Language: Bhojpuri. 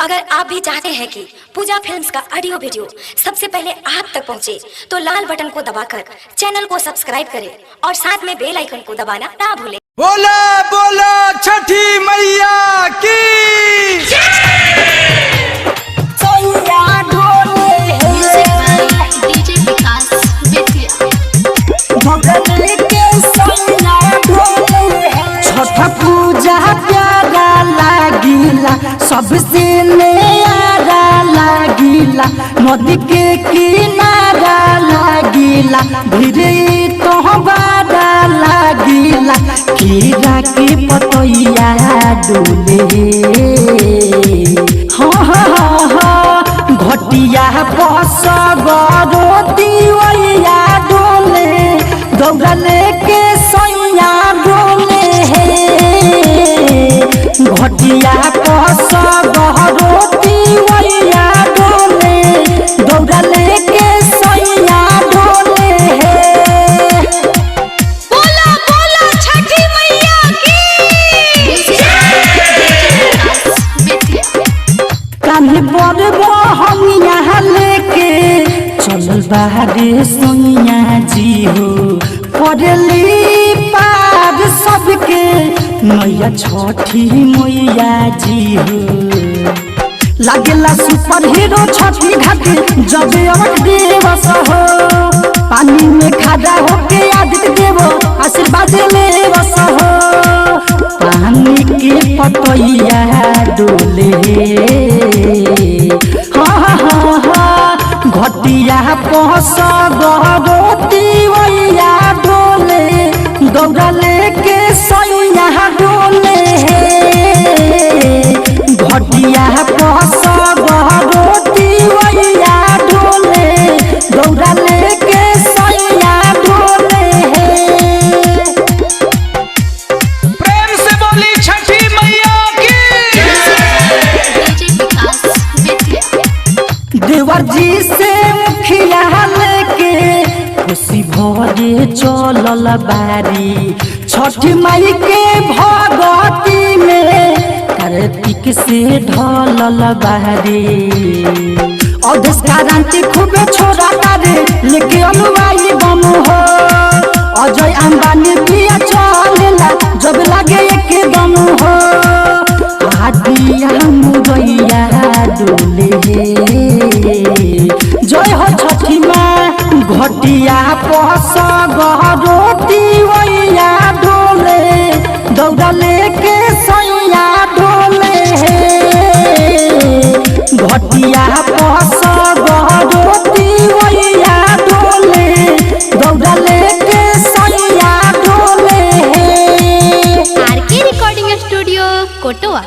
अगर आप भी चाहते हैं कि पूजा फिल्म्स का ऑडियो वीडियो सबसे पहले आप तक पहुंचे, तो लाल बटन को दबाकर चैनल को सब्सक्राइब करें और साथ में बेल आइकन को दबाना ना भूलें। बोला बोला छठी मैया की छठ पूजा प्यारा लागिला, सबसे न्यारा लागिला, नदी के किनारा लागिला, धीरे तो बड़ा लागिला, खीरा के पतैया डोले घटिया बस गरोती वैया डोले, दौड़ा लेके सैया डोले घटिया बस गरोती वैया डोले, दौड़ा लेके सैया डोले। बोला बोला छठी मैया की कान्हे बड़ हम यहाँ लेके चलल बाहरे सोनिया जी हो, पड़ली पार सबके मैया छठी मैया जी हो। लागेला सुपर हीरो छठी घाट जब अवध दिवस हो, पानी में खड़ा होके आदित्य देव आशीर्वाद ले बस हो, पानी के पतैया डोले घटिया पस गरोती वैया डोले, दौड़ा लेके सैया डोले घटिया पस गरोती वैया डोले, दौड़ा लेके सैया डोले। प्रेम से बोली छठी मैया की देवर जी से मुखिया लेके खुशी भरे चलल बारी, छठी माई के भगती में कार्तिक से ढलल बारी, अवधेश क्रांति खूबे छोड़ा तारे लेके अनुवाई बम हो, अजय अंबानी पिया चलेला जब लागे एक दम हो, आदिया मुरैया डोले जय हो छठी माँ घटिया पस गरोती वैया डोले, दौड़ा लेके सैया डोले घटिया पस गरोती वैया डोले, दौड़ा लेके सैया डोले। आरके रिकॉर्डिंग स्टूडियो कोटवा।